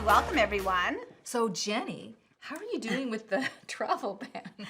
welcome everyone. So Jenny, how are you doing with the travel ban?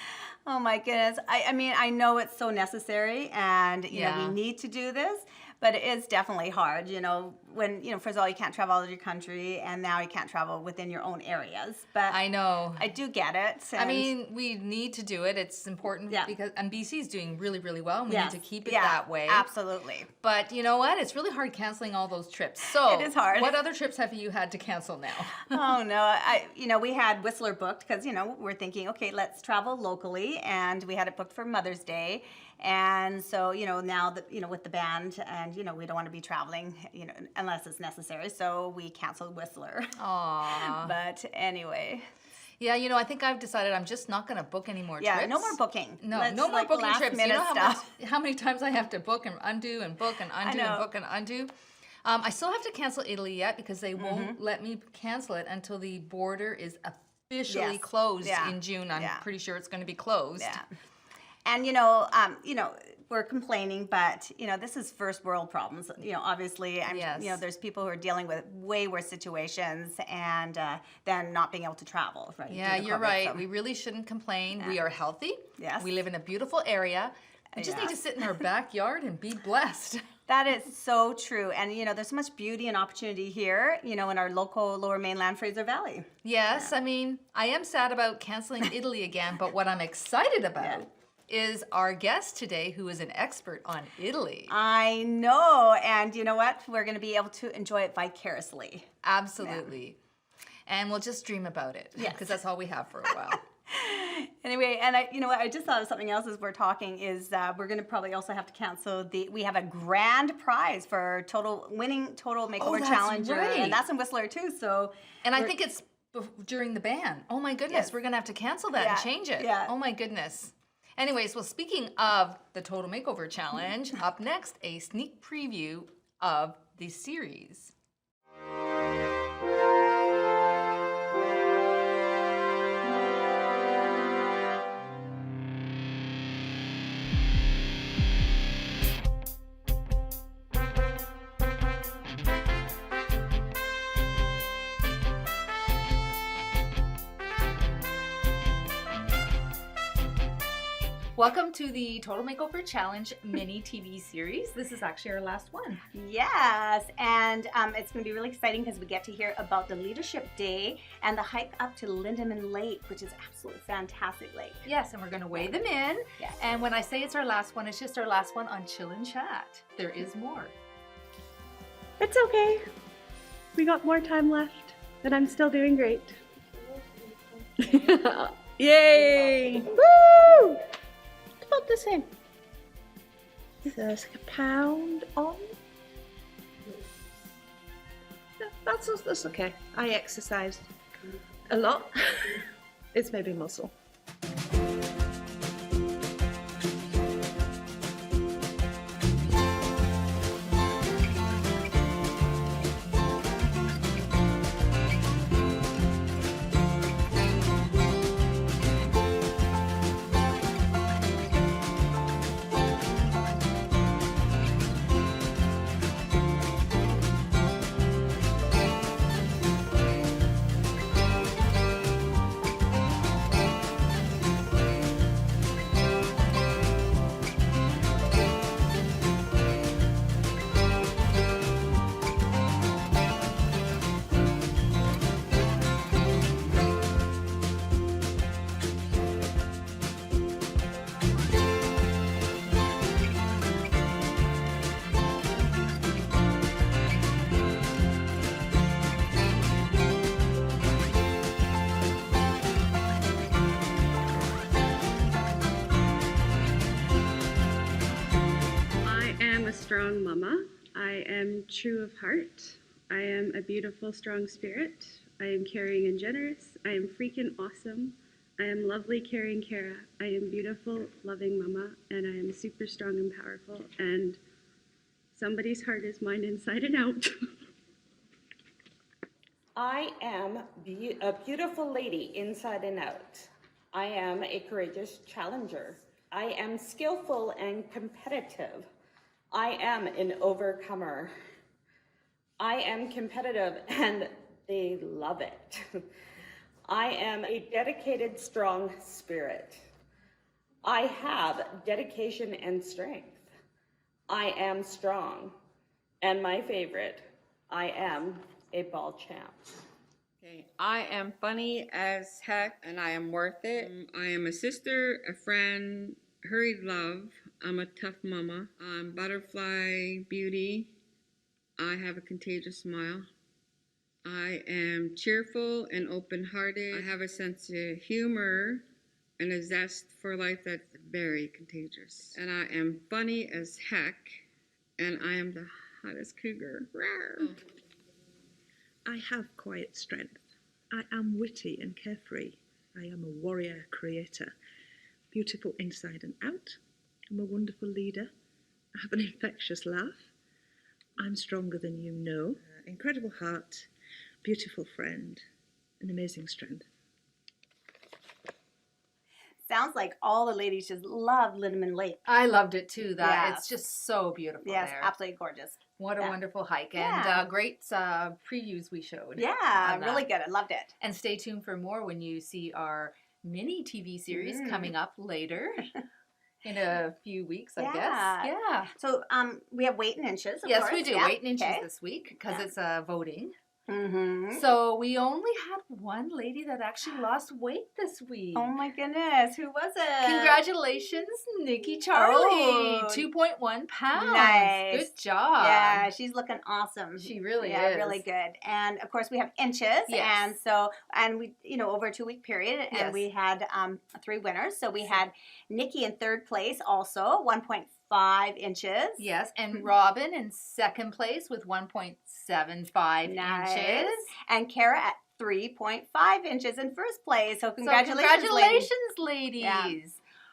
Oh my goodness. I mean, I know it's so necessary and, you know, we need to do this, but it is definitely hard, you know, when, you know, first of all, you can't travel out of your country and now you can't travel within your own areas. But I know. I do get it. I mean, we need to do it. It's important because, and BC is doing really, really well. And we need to keep it that way. Absolutely. But you know what? It's really hard canceling all those trips. So it is hard. What other trips have you had to cancel now? Oh no, you know, we had Whistler booked because, you know, we're thinking, okay, let's travel locally, and we had it booked for Mother's Day. And so, you know, now that, you know, with the band and, you know, we don't want to be traveling, you know, unless it's necessary. So we canceled Whistler. Aww. But anyway. Yeah, you know, I think I've decided I'm just not going to book any more trips. Yeah, no more booking. No, no more booking trips. You know how many times I have to book and undo and book and undo and book and undo? I still have to cancel Italy yet because they won't let me cancel it until the border is officially closed in June. I'm pretty sure it's going to be closed. Yeah. And, you know, we're complaining, but, you know, this is first world problems. You know, obviously, you know, there's people who are dealing with way worse situations and then not being able to travel, right? Yeah, you're right. So. We really shouldn't complain. We are healthy. Yes. We live in a beautiful area. We just need to sit in our backyard and be blessed. That is so true. And, you know, there's so much beauty and opportunity here, you know, in our local Lower Mainland Fraser Valley. Yes. I mean, I am sad about canceling Italy again, but what I'm excited about is our guest today, who is an expert on Italy. I know, and you know what? We're going to be able to enjoy it vicariously. Absolutely. And we'll just dream about it, because that's all we have for a while. Anyway, and you know what? I just thought of something else as we're talking is we're going to probably also have to cancel we have a grand prize for winning Total Makeover Challenger, and that's in Whistler too. So, and I think it's during the ban. Oh my goodness, we're going to have to cancel that and change it. Yeah. Oh my goodness. Anyways, well, speaking of the Total Makeover Challenge, up next, a sneak preview of the series. Welcome to the Total Makeover Challenge mini TV series. This is actually our last one. Yes, and it's going to be really exciting because we get to hear about the Leadership Day and the hike up to Lindeman Lake, which is absolutely fantastic lake. Yes, and we're going to weigh them in. Yes. And when I say it's our last one, it's just our last one on Chill and Chat. There is more. It's okay. We got more time left, and I'm still doing great. Yay! Woo! About the same. So it's like a pound on. Yeah, that's okay. I exercised a lot. It's maybe muscle. Strong mama. I am true of heart. I am a beautiful, strong spirit. I am caring and generous. I am freaking awesome. I am lovely, caring Kara. I am beautiful, loving mama, and I am super strong and powerful. And somebody's heart is mine inside and out. I am a beautiful lady inside and out. I am a courageous challenger. I am skillful and competitive. I am an overcomer. I am competitive and They love it. I am a dedicated, strong spirit. I have dedication and strength. I am strong. And my favorite, I am a ball champ. Okay, I am funny as heck and I am worth it. I am a sister, a friend, hurried love. I'm a tough mama. I'm butterfly beauty. I have a contagious smile. I am cheerful and open-hearted. I have a sense of humor and a zest for life that's very contagious. And I am funny as heck and I am the hottest cougar. Rawr. I have quiet strength. I am witty and carefree. I am a warrior creator. Beautiful inside and out. I'm a wonderful leader. I have an infectious laugh. I'm stronger than you know. Incredible heart. Beautiful friend. An amazing strength. Sounds like all the ladies just love Lindeman Lake. I loved it too. That Yes. it's just so beautiful Yes, there. absolutely gorgeous. What a Yeah. wonderful hike Yeah. and great previews we showed. Yeah, on that. really good. I loved it. And stay tuned for more when you see our mini TV series coming up later in a few weeks, I Yeah. guess. Yeah. So we have weight in inches, of Yes, course. we do. Yeah. Weight in inches Okay. this week because Yeah. it's voting. Mm-hmm. So we only had one lady that actually lost weight this week. Oh my goodness, who was it? Congratulations, Nikki Charlie. Oh. 2.1 pounds. Nice. Good job. Yeah, she's looking awesome. She really yeah, is. really good. And of course, we have inches, Yes. and we, over a 2-week period, and Yes. we had 3 winners. So we had Nikki in 3rd place, also 1.5 inches. Yes, and Robin in 2nd place with 1.75 Nice. inches. And Kara at 3.5 inches in 1st place. So So congratulations, congratulations, ladies. Yeah.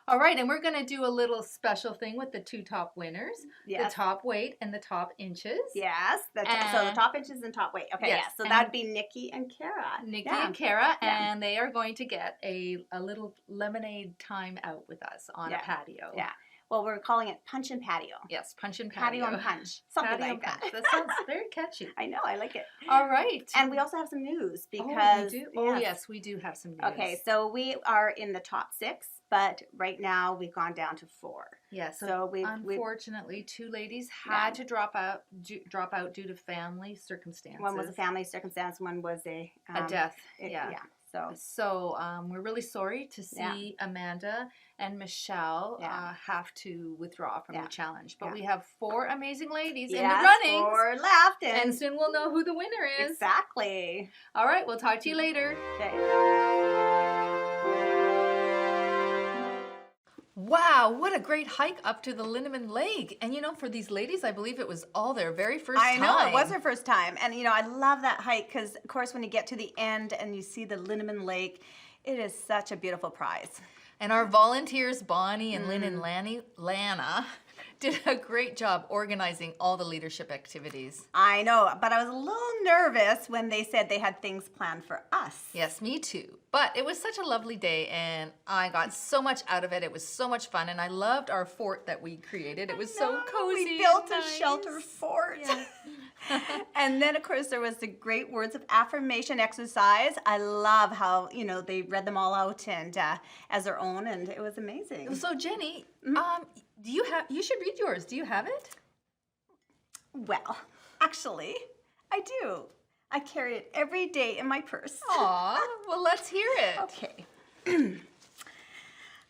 All right, and we're going to do a little special thing with the 2 top winners, Yes. the top weight and the top inches. Yes, so the And- top inches and top weight. Okay, Yes, yes. So and- that'd be Nikki and Kara. Nikki Yeah. and Kara, Yeah. and they are going to get a little lemonade time out with us on a Yeah. patio. Yeah. Well, we're calling it Punch and Patio. Yes, punch and patio. Patio and punch. Something Patio like and punch. that. That sounds very catchy. I know, I like it. All right. And we also have some news Oh, because we do? Oh, yes, we do have some news. Okay, so we are in the top 6, but right now we've gone down to 4. Yeah, so, So we've unfortunately, 2 ladies had to drop out due to family circumstances. One was a family circumstance, one was a death. Yeah. So So we're really sorry to see Yeah. Amanda and Michelle Yeah. have to withdraw from Yeah. the challenge. But Yeah. we have 4 amazing ladies in the yes, running. 4 left, And soon we'll know who the winner is. exactly. All right, we'll talk to you later. Okay. Wow, what a great hike up to the Lindeman Lake. And for these ladies, I believe it was all their very first I time. know, it was her first time. And, I love that hike because, of course, when you get to the end and you see the Lindeman Lake, it is such a beautiful prize. And our volunteers, Bonnie and Lynn and Mm. Lana, did a great job organizing all the leadership activities. I know, but I was a little nervous when they said they had things planned for us. Yes, me too. But it was such a lovely day, and I got so much out of it. It was so much fun, and I loved our fort that we created. It was so cozy. We built and a nice. shelter fort. Yeah. And then, of course, there was the great words of affirmation exercise. I love how, they read them all out and as their own, and it was amazing. So, Jenny, Mm-hmm. you should read yours. Do you have it? Well, actually, I do. I carry it every day in my purse. Aw, well, let's hear it. Okay.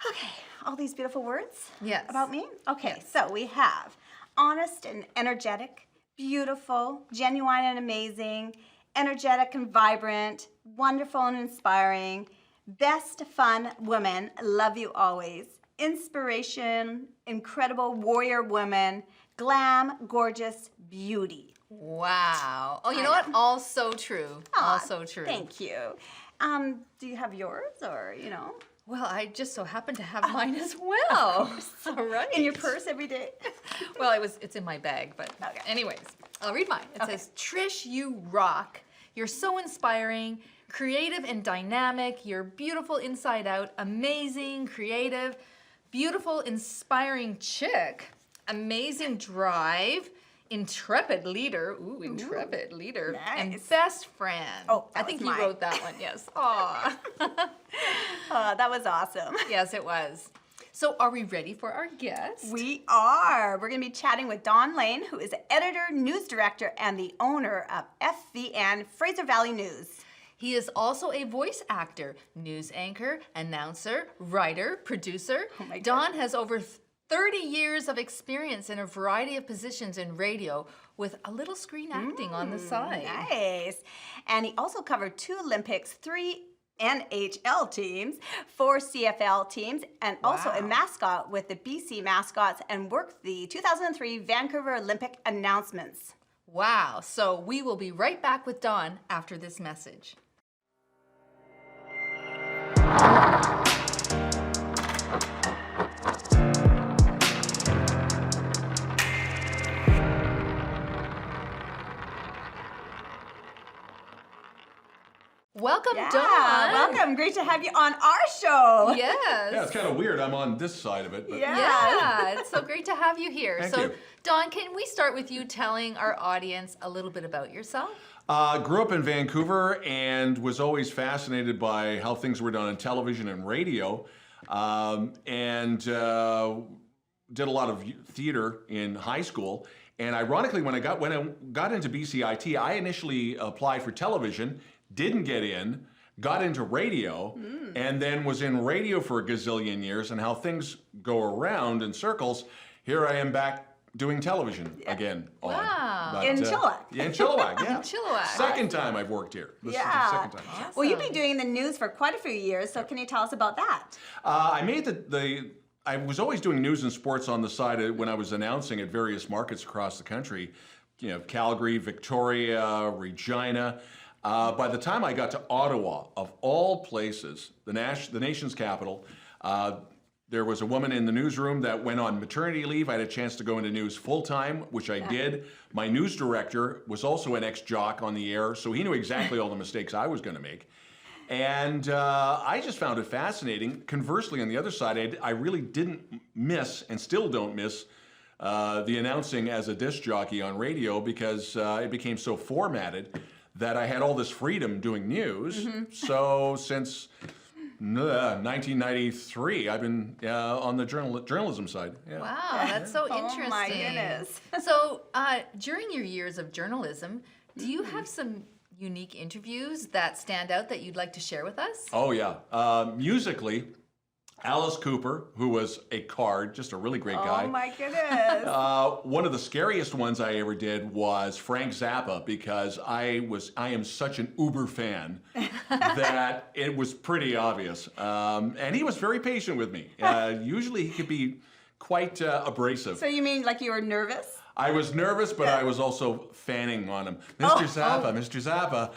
Okay, all these beautiful words Yes. about me? Okay, so we have honest and energetic, beautiful, genuine and amazing, energetic and vibrant, wonderful and inspiring, best fun woman, love you always, inspiration, incredible warrior woman, glam, gorgeous, beauty. Wow. Oh, you I know what? know. All so true. All Aw, so true. Thank you. Do you have yours or, Well, I just so happen to have mine as well. All right. in your purse every day? Well, it's in my bag, but Okay. anyways, I'll read mine. It says, Trish, you rock. You're so inspiring, creative and dynamic. You're beautiful inside out, amazing, creative, beautiful, inspiring chick, amazing drive, Intrepid leader. Ooh, intrepid leader. Nice. And best friend. Oh, I that think was you mine. wrote that one, yes. Aw. Oh, that was awesome. Yes, it was. So are we ready for our guest? We are. We're going to be chatting with Don Lehn, who is the editor, news director, and the owner of FVN Fraser Valley News. He is also a voice actor, news anchor, announcer, writer, producer. Oh my Don has over 30 years of experience in a variety of positions in radio with a little screen acting on the side. Nice. And he also covered 2 Olympics, 3 NHL teams, 4 CFL teams, and also a mascot with the BC Mascots, and worked the 2003 Vancouver Olympic announcements. Wow. So we will be right back with Don after this message. Welcome, Yeah, Don. welcome. Great to have you on our show. Yes. Yeah, it's kind of weird. I'm on this side of it. But Yeah, it's so great to have you here. Thank so, you. Don, can we start with you telling our audience a little bit about yourself? Grew up in Vancouver and was always fascinated by how things were done on television and radio, and did a lot of theater in high school. And ironically, when I got into BCIT, I initially applied for television, didn't get in, got into radio, and then was in radio for a gazillion years. And how things go around in circles, here I am back doing television again. Wow. But, In Chilliwack. Yeah, in Chilliwack, yeah. In Chilliwack. Second time I've worked here. This is the second time. Well, you've been doing the news for quite a few years, so can you tell us about that? I made I was always doing news and sports on the side when I was announcing at various markets across the country, you know, Calgary, Victoria, Regina. By the time I got to Ottawa, of all places, the nation's capital, there was a woman in the newsroom that went on maternity leave. I had a chance to go into news full time, which I did. My news director was also an ex-jock on the air, so he knew exactly all the mistakes I was going to make. And I just found it fascinating. Conversely, on the other side, I really didn't miss, and still don't miss, the announcing as a disc jockey on radio, because it became so formatted that I had all this freedom doing news. So since 1993, I've been on the journalism side. Yeah. Wow, that's so interesting. Oh my goodness. So, during your years of journalism, do you have some unique interviews that stand out that you'd like to share with us? Oh yeah. Musically, Alice Cooper, who was a card, just a really great guy. Oh my goodness. One of the scariest ones I ever did was Frank Zappa, because I am such an uber fan that it was pretty obvious. And he was very patient with me. Usually he could be quite abrasive. So you mean like you were nervous? I was nervous, but I was also fanning on him. Mr. Zappa, Mr. Zappa.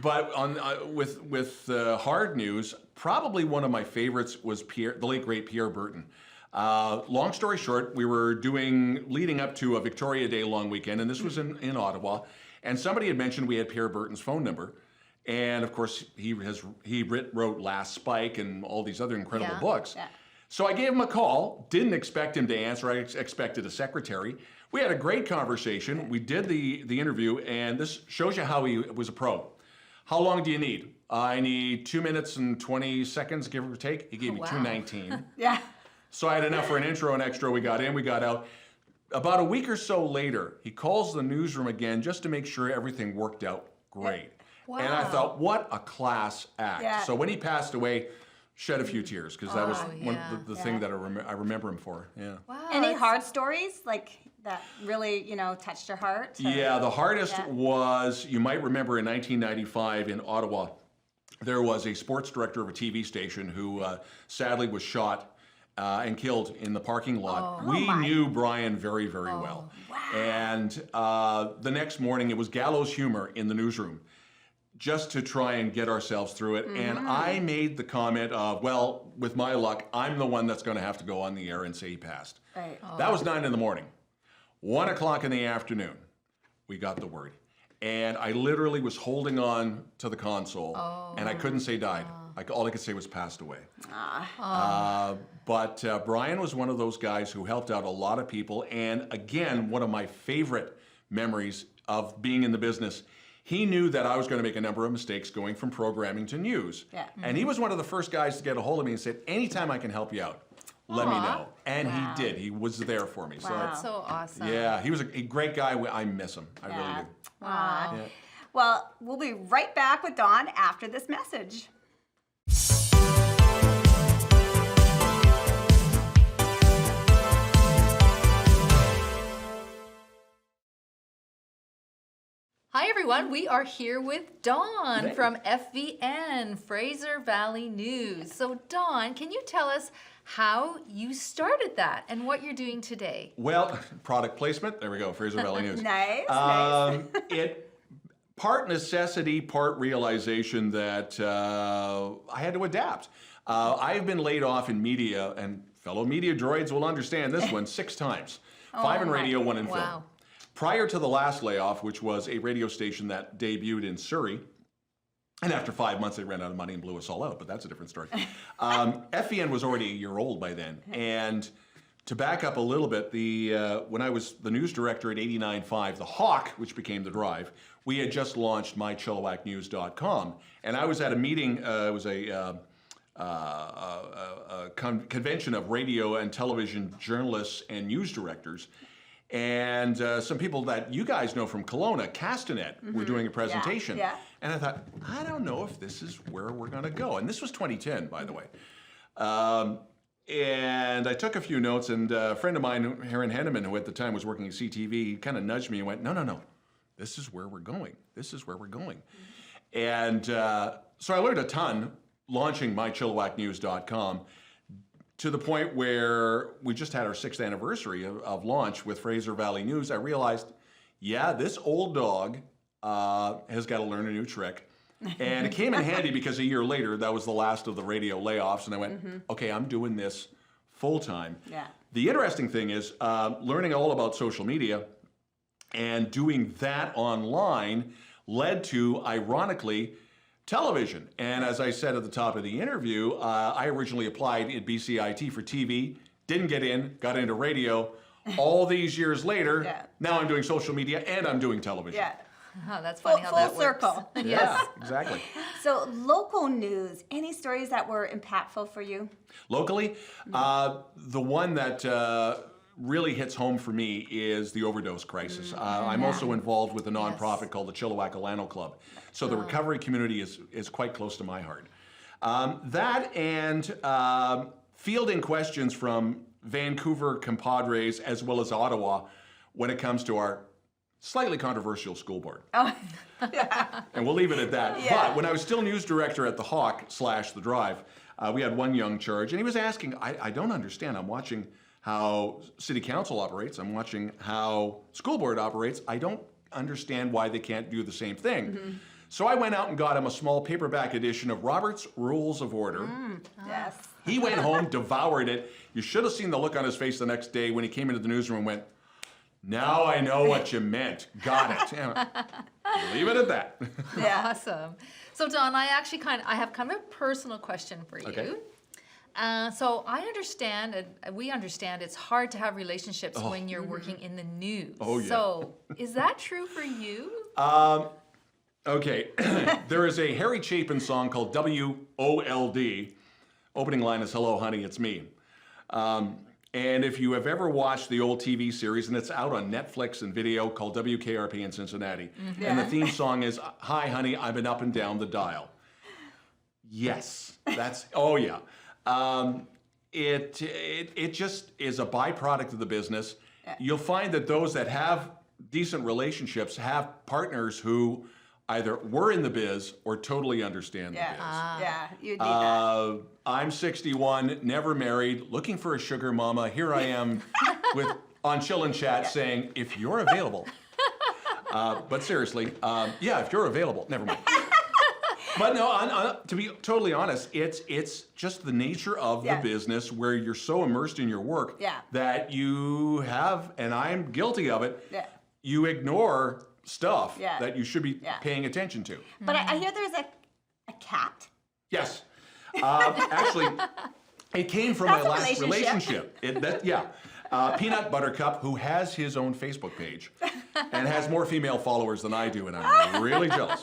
But on with hard news, probably one of my favorites was the late great Pierre Burton. Long story short, we were leading up to a Victoria Day long weekend, and this was in Ottawa. And somebody had mentioned we had Pierre Burton's phone number, and of course he wrote Last Spike and all these other incredible books. Yeah. So I gave him a call. Didn't expect him to answer. I expected a secretary. We had a great conversation. We did the interview, and this shows you how he was a pro. How long do you need? I need 2 minutes and 20 seconds, give or take. He gave me 2:19. Yeah. So I had enough for an intro and extra. We got in, we got out. About a week or so later, he calls the newsroom again just to make sure everything worked out great. Wow. And I thought, what a class act. Yeah. So when he passed away, shed a few tears, because that was the thing that I remember him for. Yeah. Wow. Any hard stories like that really, touched your heart? Or- Yeah, the hardest was, you might remember in 1995 in Ottawa, there was a sports director of a TV station who sadly was shot and killed in the parking lot. We knew Brian very, very well. Wow. And the next morning, it was gallows humor in the newsroom, just to try and get ourselves through it. And I made the comment of, well, with my luck, I'm the one that's going to have to go on the air and say he passed. Right. That was 9 a.m. 1 o'clock in the afternoon, we got the word. And I literally was holding on to the console, and I couldn't say died. All I could say was passed away. But Brian was one of those guys who helped out a lot of people. And again, one of my favorite memories of being in the business, he knew that I was going to make a number of mistakes going from programming to news. Yeah. And he was one of the first guys to get a hold of me and said, anytime I can help you out, let me know. And he did. He was there for me. So That's so awesome. yeah, he was a great guy. I miss him. I really do. Aw. Yeah. Well, we'll be right back with Dawn after this message. Hi everyone, we are here with Dawn from FVN, Fraser Valley News. So Dawn, can you tell us how you started that and what you're doing today? Well, product placement. There we go. Fraser Valley News. Nice. It part necessity, part realization that I had to adapt. I've been laid off in media, and fellow media droids will understand this one, 6 times. 5 in radio, 1 in film. Wow. Prior to the last layoff, which was a radio station that debuted in Surrey, and after 5 months they ran out of money and blew us all out, but that's a different story. FVN was already a year old by then, and to back up a little bit, when I was the news director at 89.5, the Hawk, which became the Drive, we had just launched mychillowhacknews.com, and I was at a meeting. It was a convention of radio and television journalists and news directors. And some people that you guys know from Kelowna, Castanet, were doing a presentation. Yeah. And I thought, I don't know if this is where we're going to go. And this was 2010, by the way. And I took a few notes, and a friend of mine, Heron Henneman, who at the time was working at CTV, kind of nudged me and went, no, this is where we're going. This is where we're going. And so I learned a ton launching mychillowhacknews.com, to the point where we just had our 6th anniversary of launch with Fraser Valley News. I realized, yeah, this old dog has got to learn a new trick. And it came in handy because a year later, that was the last of the radio layoffs. And I went, okay, I'm doing this full time. Yeah. The interesting thing is learning all about social media and doing that online led to, ironically, television. And as I said at the top of the interview, I originally applied at BCIT for TV, didn't get in, got into radio. All these years later, now I'm doing social media and I'm doing television. Yeah. Oh, that's funny how that Full circle. works. Yeah, exactly. So local news, any stories that were impactful for you? Locally, the one that really hits home for me is the overdose crisis. I'm also involved with a nonprofit called the Chillowhack Club. So the recovery community is quite close to my heart. That and fielding questions from Vancouver compadres as well as Ottawa when it comes to our slightly controversial school board. Oh, yeah. And we'll leave it at that. Yeah. But when I was still news director at the Hawk / the Drive, we had one young charge, and he was asking, I don't understand. I'm watching how city council operates. I'm watching how school board operates. I don't understand why they can't do the same thing. So I went out and got him a small paperback edition of Robert's Rules of Order. Yes. He went home, devoured it. You should have seen the look on his face the next day when he came into the newsroom and went, now I know what you meant. Got it. Leave it at that. Yeah. Awesome. So Dawn, I have kind of a personal question for you. Okay. So I understand, and we understand, it's hard to have relationships when you're working in the news. Oh, yeah. So is that true for you? Okay. There is a Harry Chapin song called WOLD. Opening line is, hello, honey, it's me. And if you have ever watched the old TV series, and it's out on Netflix and video, called WKRP in Cincinnati, and the theme song is, hi, honey, I've been up and down the dial. Yes, that's, oh yeah. It just is a byproduct of the business. You'll find that those that have decent relationships have partners who either were in the biz or totally understand the biz. Yeah, you need that. I'm 61, never married, looking for a sugar mama. Here I am on Chill and Chat saying, if you're available. But seriously, if you're available, never mind. But no, to be totally honest, it's just the nature of the business where you're so immersed in your work that you have, and I'm guilty of it, you ignore stuff that you should be paying attention to. But I hear there's a cat. Yes. Actually, it came from That's my a last relationship. Peanut Buttercup, who has his own Facebook page and has more female followers than I do, and I'm really jealous.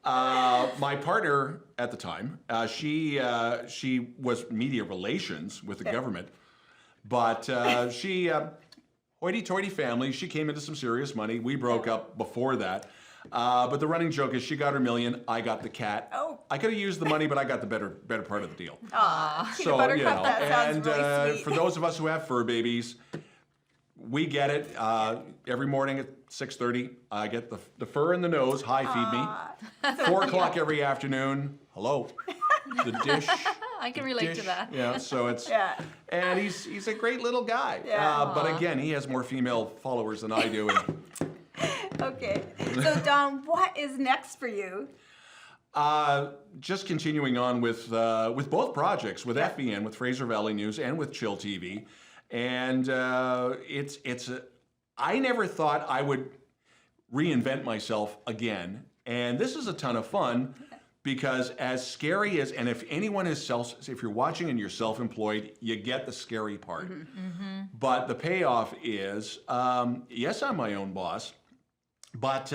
My partner at the time, she was media relations with the government, but she, hoity-toity family, she came into some serious money. We broke up before that. But the running joke is she got her $1 million, I got the cat. Oh. I could have used the money, but I got the better part of the deal. Aw, So, Buttercup, that sounds really sweet. for those of us who have fur babies, we get it every morning at 6:30. I get the fur in the nose, feed me. 4 o'clock every afternoon, hello, the dish. I can relate to that. Yeah, so it's, and he's a great little guy. Yeah. But again, he has more female followers than I do. And, Okay. So, Don, what is next for you? just continuing on with both projects, with FVN, with Fraser Valley News, and with chillTV, and I never thought I would reinvent myself again, and this is a ton of fun because as scary as, and if anyone is if you're watching and you're self-employed, you get the scary part, but the payoff is yes, I'm my own boss. But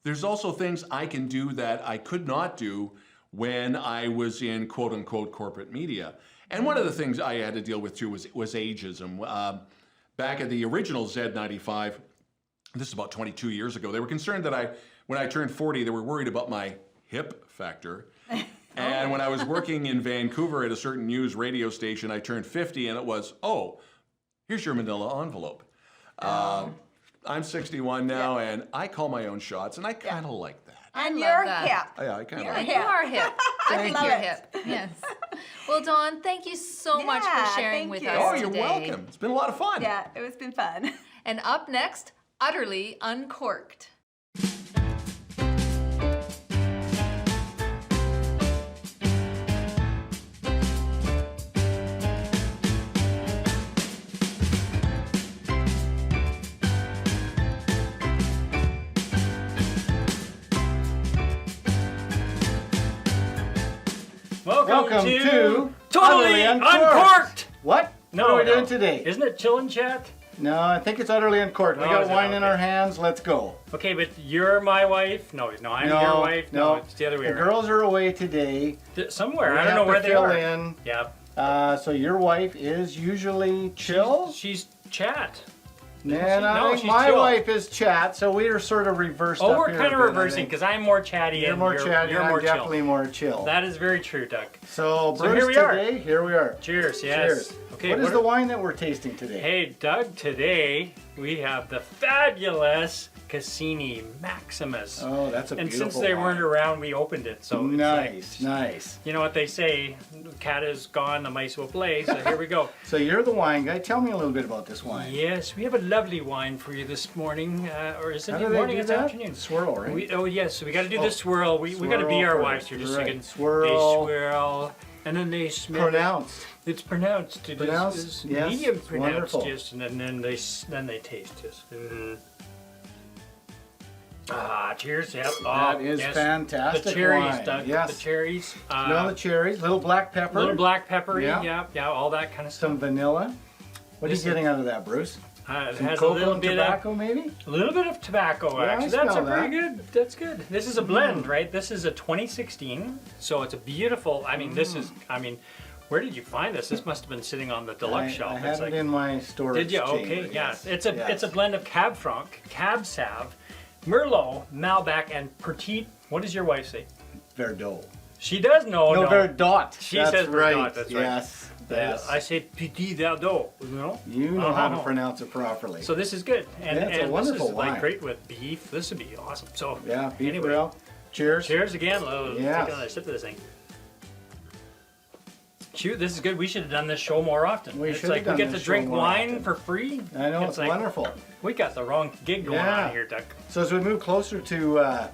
there's also things I can do that I could not do when I was in quote-unquote corporate media. And one of the things I had to deal with too was ageism. Back at the original Z95, this is about 22 years ago, they were concerned that when I turned 40, they were worried about my hip factor. And when I was working in Vancouver at a certain news radio station, I turned 50 and it was, oh, here's your manila envelope. I'm 61 now, and I call my own shots, and I kind of like that. And love you're that. hip. Yeah, I kind of You're like You are hip. I think love you're it. hip. Yes. Well, Dawn, thank you so much Yeah, for sharing thank with you. us Oh, today. you're welcome. It's been a lot of fun. Yeah, it's been fun. And up next, Utterly Uncorked. Welcome to Totally Uncorked. What? No, what are we no. doing today? Isn't it Chill and Chat? No, I think it's Utterly Uncorked. We Oh, got is it? wine in Okay. our hands. Let's go. Okay, but you're my wife. No, I'm your wife. No, it's the other way The around. girls are away today. Somewhere. We I don't have know to where they fill are. in. Yeah. So your wife is usually chill, She's Chat. and I No, think she's my chill. wife is chat. So we are sort of reversed. Oh, up we're here kind a of bit, I reversing think. because I'm more chatty You're and more chatty. you're I'm more definitely chill. more chill. That is very true, Doug. So So Bruce, here we are. today, here we are. Cheers. Yes. Cheers. Okay. What is the wine that we're tasting today? Hey, Doug. Today we have the fabulous Cassini Maximus. Oh, that's a and beautiful since they wine. weren't around, we opened it. So it's Nice, like, nice. you know what they say, the cat is gone, the mice will play, so here we go. So you're the wine guy. Tell me a little bit about this wine. Yes, we have a lovely wine for you this morning, or is it How do the they morning, do it's that? afternoon. Swirl, right? Oh yes, so we got to do the swirl. We got to be Swirl our first. wives here, just so Right. you can, Swirl. they swirl, and then they smell. Pronounced. It's pronounced. It Pronounced, is yes, medium pronounced, wonderful. yes, and then they taste this. Ah, cheers! Yep. That is yes. fantastic The cherries, wine. Doug. Yes. The cherries. Smell the cherries, little black pepper, little black peppery. Yeah. Yeah, all that kind of stuff. some vanilla. What are you This getting out of that, Bruce? It Some has a cocoa little and bit tobacco, maybe? a little bit of tobacco. Yeah, I Actually, that's a smell pretty that. good. That's good. This is a blend, right? This is a 2016, so it's a beautiful. I mean, this is. I mean, where did you find this? This must have been sitting on the deluxe shelf. I It's have it in my storage Did you? chamber, Okay, yeah. yes. It's a Yes. it's a blend of Cab Franc, Cab Sauv, Merlot, Malbec, and Petit. What does your wife say? Verdot. She does know. No, No, Verdot. She that's says right. Verdot, that's right. Yes. Yes. I say Petit Verdot. You know. You know how to Uh-huh. pronounce it properly. So this is good, and, Yeah, it's a and wonderful this is like wine. great with beef. This would be awesome. So yeah, beef anyway, grill. Cheers. cheers again. Let's Yes. take another sip of this thing. Shoot, this is good. We should have done this show more often. We it's should have like done we get this to show drink more wine often. for free. I know, it's like, wonderful. We got the wrong gig going Yeah. on here, Doug. So as we move closer to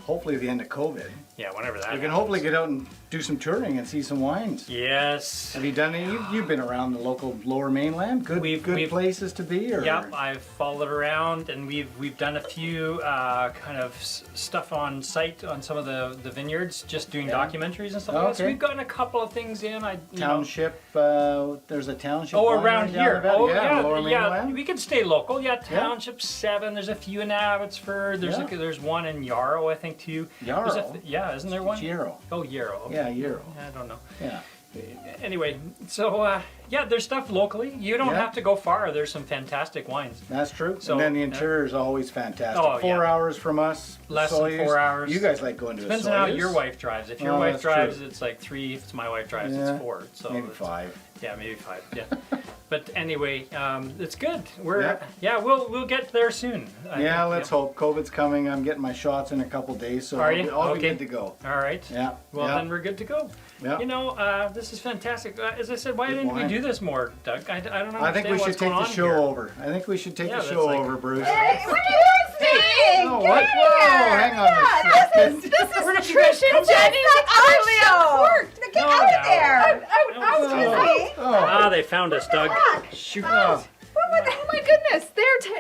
hopefully the end of COVID, Yeah, whenever that we can happens. hopefully get out and do some touring and see some wines. Yes. Have you done any? You've been around the local Lower Mainland. Good places to be. Or? Yep, I've followed around, and we've done a few kind of stuff on site on some of the vineyards, just doing documentaries and stuff like that. So we've gotten a couple of things in. Township. There's a township. Oh, around here. Oh, yeah, Lower Mainland. We could stay local. Yeah, Township 7. There's a few in Abbotsford. There's one in Yarrow, I think, too. Yarrow. Isn't there one? Yarrow. Oh, Yarrow. Okay. Yeah, Yarrow. I don't know. Yeah. Anyway, so there's stuff locally. You don't have to go far. There's some fantastic wines. That's true. So, and then the interior is always fantastic. Oh, 4 hours from us. Less than 4 hours. You guys like going to Depends on how your wife drives. If your wife drives, it's like 3. If it's my wife drives, it's 4. So maybe 5. Yeah, maybe 5. Yeah. But anyway, it's good. We'll get there soon. Let's hope. COVID's coming. I'm getting my shots in a couple days, so I'll be good to go. All right. Yeah. Well, then we're good to go. Yeah. This is fantastic. As I said, why didn't we do this more, Doug? I don't know. I think we should take the show over. I think we should take the show over, Bruce. Hey, what are you saying? Oh, what? Whoa, hang on. This is Trish and Jenny. Utterly Uncorked. Get out of there. They found us, Doug. Shoot. Oh my goodness,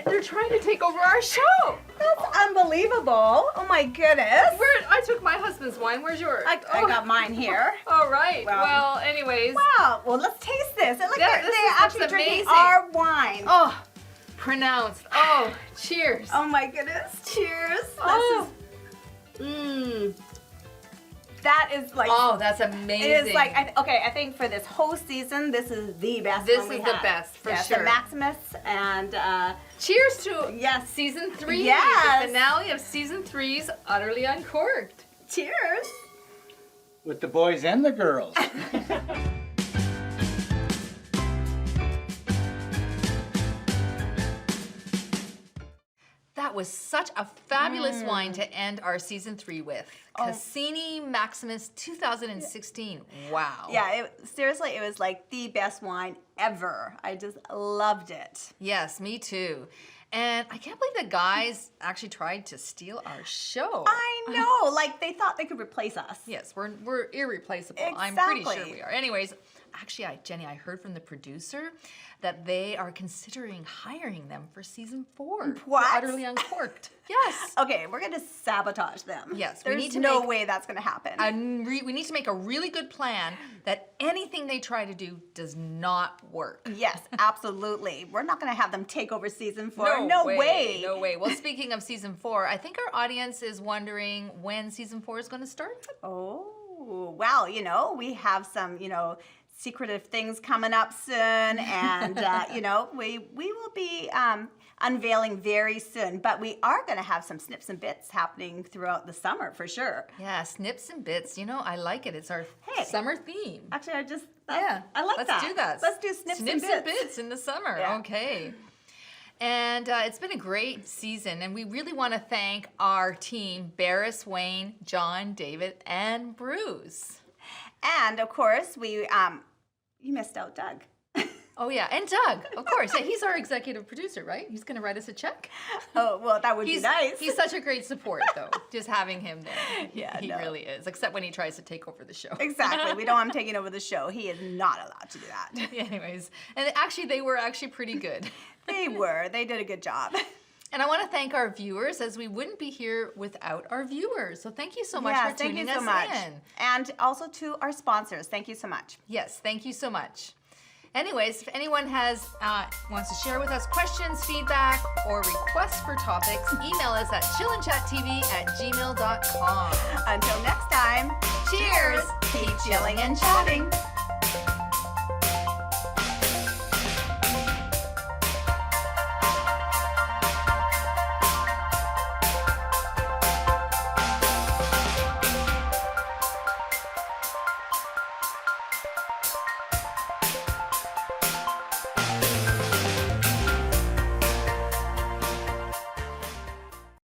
they're trying to take over our show. That's unbelievable. Oh my goodness. I took my husband's wine. Where's yours? I got mine here. All right. Well, anyways. Wow. Well, let's taste this. It looks like they're actually drinking amazing. our wine. Oh, pronounced. Oh, cheers. Oh my goodness. Cheers. Oh. That is like. Oh, that's amazing. It is like, I think for this whole season, this is the best This one we is had. the best, for yes, sure. The Maximus and. Cheers to season 3. The finale of season 3's Utterly Uncorked. Cheers. With the boys and the girls. That was such a fabulous wine to end our season 3 with. Cassini Maximus 2016. Wow. Yeah, seriously, it was like the best wine ever. I just loved it. Yes, me too. And I can't believe the guys actually tried to steal our show. I know, like they thought they could replace us. Yes, we're irreplaceable. Exactly. I'm pretty sure we are. Anyways, actually, Jenny, I heard from the producer that they are considering hiring them for season 4. What? For Utterly Uncorked. Yes. Okay, we're going to sabotage them. Yes, There's no way that's going to happen. We need to make a really good plan that anything they try to do does not work. Yes, absolutely. We're not going to have them take over season 4. No way. No way. Well, speaking of season 4, I think our audience is wondering when season 4 is going to start. Oh, well, we have some, secretive things coming up soon, and we will be unveiling very soon. But we are going to have some snips and bits happening throughout the summer for sure. Yeah, snips and bits. I like it. It's our summer theme. Actually, I like Let's that. do that. Let's do snips and bits in the summer. Yeah. Okay. And it's been a great season, and we really want to thank our team, Barris, Wayne, John, David, and Bruce. And of course, you missed out Doug. Oh yeah, and Doug, of course. Yeah, he's our executive producer, right? He's going to write us a check. Oh, well, that would be nice. He's such a great support, though, just having him there. Yeah, he really is, except when he tries to take over the show. Exactly. We don't want him taking over the show. He is not allowed to do that. Anyways, and actually, they were actually pretty good. They were. They did a good job. And I want to thank our viewers, as we wouldn't be here without our viewers. So thank you so much for tuning us in. And also to our sponsors. Thank you so much. Yes, thank you so much. Anyways, if anyone wants to share with us questions, feedback, or requests for topics, email us at chillandchattv@gmail.com. Until next time, cheers, keep chilling and chatting.